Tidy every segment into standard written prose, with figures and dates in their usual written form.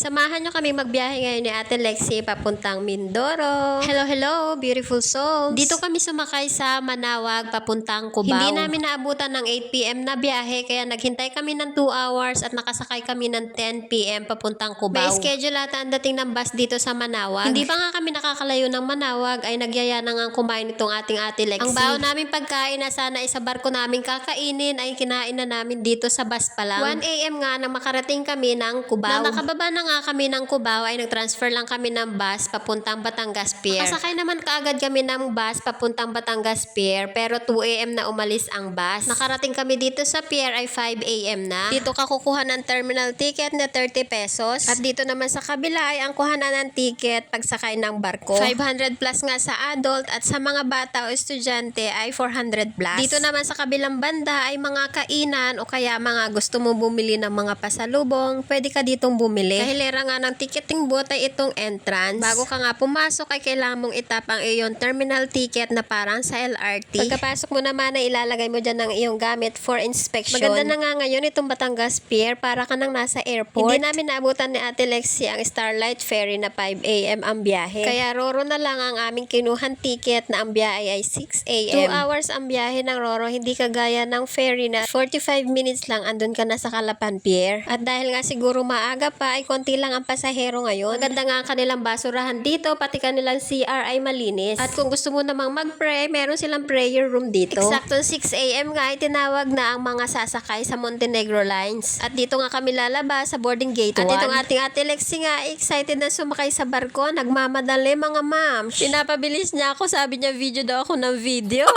Samahan nyo kami magbiyahe ngayon ni Ate Lexie papuntang Mindoro. Hello, hello, beautiful souls. Dito kami sumakay sa Manawag papuntang Cubao. Hindi namin naabutan ng 8 PM na biyahe kaya naghintay kami ng 2 hours at nakasakay kami ng 10 PM papuntang Cubao. May schedule ata ang dating ng bus dito sa Manawag. Hindi pa nga kami nakakalayo ng Manawag ay nagyaya na nga kumain itong ating Ate Lexie. Ang baon namin pagkain na sana isa barko namin kakainin ay kinain na namin dito sa bus pa lang. 1 AM nga nang makarating kami ng Cubao. Nang nakababa na nga kami ng Cubao ay nag-transfer lang kami ng bus papuntang Batangas Pier. Nakasakay naman kaagad kami ng bus papuntang Batangas Pier pero 2 AM na umalis ang bus. Nakarating kami dito sa pier ay 5 AM na. Dito ka kukuha ng terminal ticket na 30 pesos at dito naman sa kabila ay ang kuhanan ng ticket pagsakay ng barko. 500 plus nga sa adult at sa mga bata o estudyante ay 400 plus. Dito naman sa kabilang banda ay mga kainan o kaya mga gusto mo bumili ng mga pasalubong, pwede ka ditong bumili. Kahilera nga ng ticketing booth ay itong entrance. Bago ka nga pumasok ay kailangan mong itap ang iyong terminal ticket na parang sa LRT. Pagkapasok mo naman ay ilalagay mo dyan ang iyong gamit for inspection. Maganda na nga ngayon itong Batangas Pier para ka nang nasa airport. Hindi namin naabutan ni Ate Lexie ang Starlight Ferry na 5 AM ang biyahe. Kaya Roro na lang ang aming kinuhan ticket na ang biyahe ay 6 AM. 2 hours ang biyahe ng Roro, hindi kagaya ng ferry na 45 minutes lang andun ka na sa Calapan Pier. At dahil nga siguro maaga pa ay konti lang ang pasahero ngayon. Maganda nga ang kanilang basurahan dito, pati kanilang CR ay malinis. At kung gusto mo namang mag-pray, meron silang prayer room dito. Eksakto 6 AM nga ay tinawag na ang mga sasakay sa Montenegro Lines. At dito nga kami lalabas sa boarding gate 1. At itong ating Ate Lexie nga excited na sumakay sa barko, nagmamadali mga ma'am. Pinapabilis niya ako, sabi niya video daw ako ng video.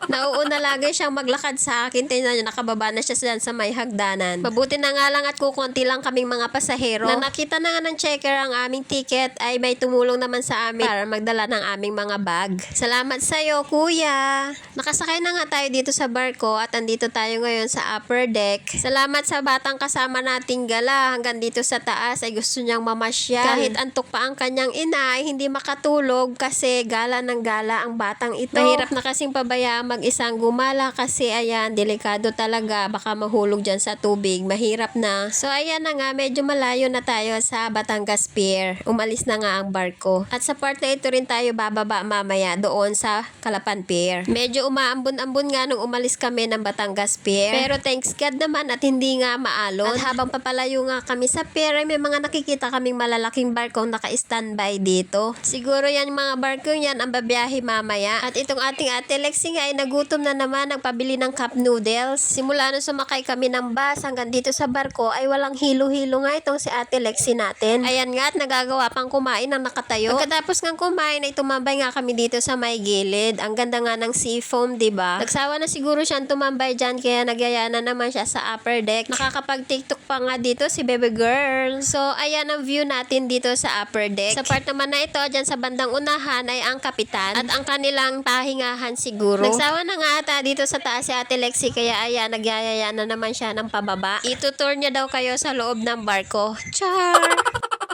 Nauuna lagi siyang maglakad sa akin. Tingnan niyo, nakababa na siya dyan sa may hagdanan. Mabuti na nga lang at kukunti lang kaming mga pasahero. Nang nakita na nga ng checker ang aming ticket, ay may tumulong naman sa amin para magdala ng aming mga bag. Salamat sa'yo, kuya! Nakasakay na nga tayo dito sa barko at andito tayo ngayon sa upper deck. Salamat sa batang kasama nating gala. Hanggang dito sa taas ay gusto niyang mamasyal. Kahit antok pa ang kanyang ina ay hindi makatulog kasi gala ng gala ang batang ito. Mahirap na kasing pabayaan mag-isang gumala kasi ayan, delikado talaga, baka mahulog dyan sa tubig, mahirap na. So ayan na nga, medyo malayo na tayo sa Batangas Pier. Umalis na nga ang barko. At sa part na ito rin tayo bababa mamaya doon sa Calapan Pier. Medyo umaambon-ambon nga nung umalis kami ng Batangas Pier. Pero thanks God naman at hindi nga maalon. At habang papalayo nga kami sa pier ay may mga nakikita kaming malalaking barkong naka-standby dito. Siguro yan yung mga barko yan ang babiyahe mamaya. At itong ating Ate Lexie nga ay nagutom na naman nagpabili ng cup noodles. Simula nung sumakay kami ng bus hanggang dito sa barko ay walang hilo-hilo nga itong si Ate Lexie natin. Ayan nga at nagagawa pang kumain ng nakatayo. Pagkatapos ng kumain ay tumambay nga kami dito sa may gilid. Ang ganda nga ng seafoam, diba? Nagsawa na siguro siyang tumambay dyan kaya nagyaya na naman siya sa upper deck. Nakakapag-tiktok pa nga dito si baby girl. So ayan ang view natin dito sa upper deck. Sa part naman na ito, dyan sa bandang unahan ay ang kapitan at ang kanilang pahingahan siguro. Nagsawa na nga ata dito sa taas si Ate Lexie kaya ayan, nagyayaya na naman siya ng pababa. Itutour niya daw kayo sa loob ng barko. Char!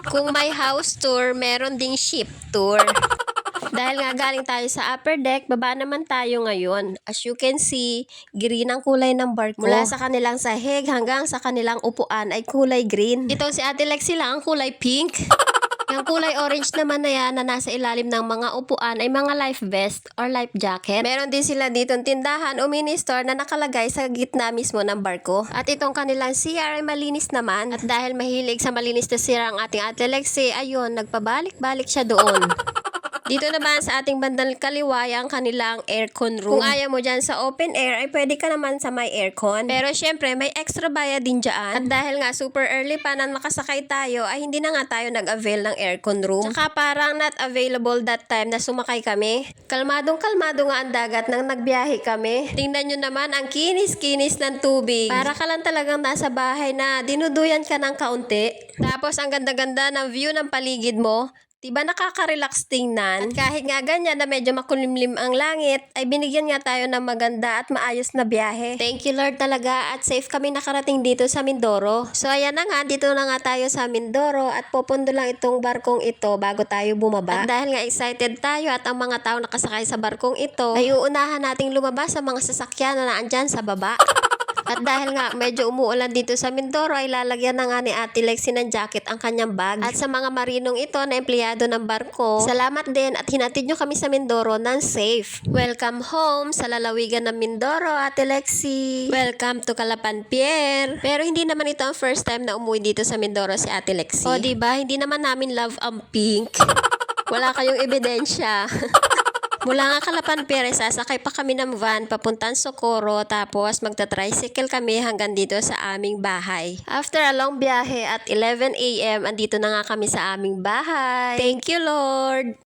Kung may house tour, meron ding ship tour. Dahil nga galing tayo sa upper deck, baba naman tayo ngayon. As you can see, green ang kulay ng barko. Mula sa kanilang sahig hanggang sa kanilang upuan ay kulay green. Itong si Ate Lexie lang ang kulay pink. Yung kulay orange naman na yan na nasa ilalim ng mga upuan ay mga life vest or life jacket. Meron din sila ditong tindahan o mini store na nakalagay sa gitna mismo ng barko. At itong kanilang CR ay malinis naman. At dahil mahilig sa malinis na CR ang ating Ate Lexie, ayun, nagpabalik-balik siya doon. Dito naman sa ating bandang kaliwa ang kanilang aircon room. Kung ayaw mo dyan sa open air, ay pwede ka naman sa may aircon. Pero syempre, may extra bayad din dyan. At dahil nga super early pa nang makasakay tayo, ay hindi na nga tayo nag-avail ng aircon room. Tsaka parang not available that time na sumakay kami. Kalmadong-kalmado nga ang dagat nang nagbiyahe kami. Tingnan nyo naman ang kinis-kinis ng tubig. Para ka lang talagang nasa bahay na dinuduyan ka ng kaunti. Tapos ang ganda-ganda ng view ng paligid mo. Diba nakaka-relax tingnan? At kahit nga ganyan na medyo makulimlim ang langit, ay binigyan nga tayo ng maganda at maayos na biyahe. Thank you Lord talaga at safe kami nakarating dito sa Mindoro. So ayan na nga, dito na nga tayo sa Mindoro at pupundo lang itong barkong ito bago tayo bumaba. At dahil nga excited tayo at ang mga tao nakasakay sa barkong ito, ay uunahan nating lumabas sa mga sasakyan na naandyan sa baba. At dahil nga medyo umuulan dito sa Mindoro ay lalagyan na nga ni Ate Lexie ng jacket ang kanyang bag. At sa mga marinong ito na empleyado ng barko, salamat din at hinatid nyo kami sa Mindoro ng safe. Welcome home sa lalawigan ng Mindoro, Ate Lexie. Welcome to Calapan Pier. Pero hindi naman ito ang first time na umuwi dito sa Mindoro si Ate Lexie. O diba, hindi naman namin love ang pink. Wala kayong ebidensya. Mula nga Calapan Pier, sasakay pa kami ng van papuntang Socorro tapos magta-tricycle kami hanggang dito sa aming bahay. After a long biyahe at 11 AM, andito na nga kami sa aming bahay. Thank you, Lord!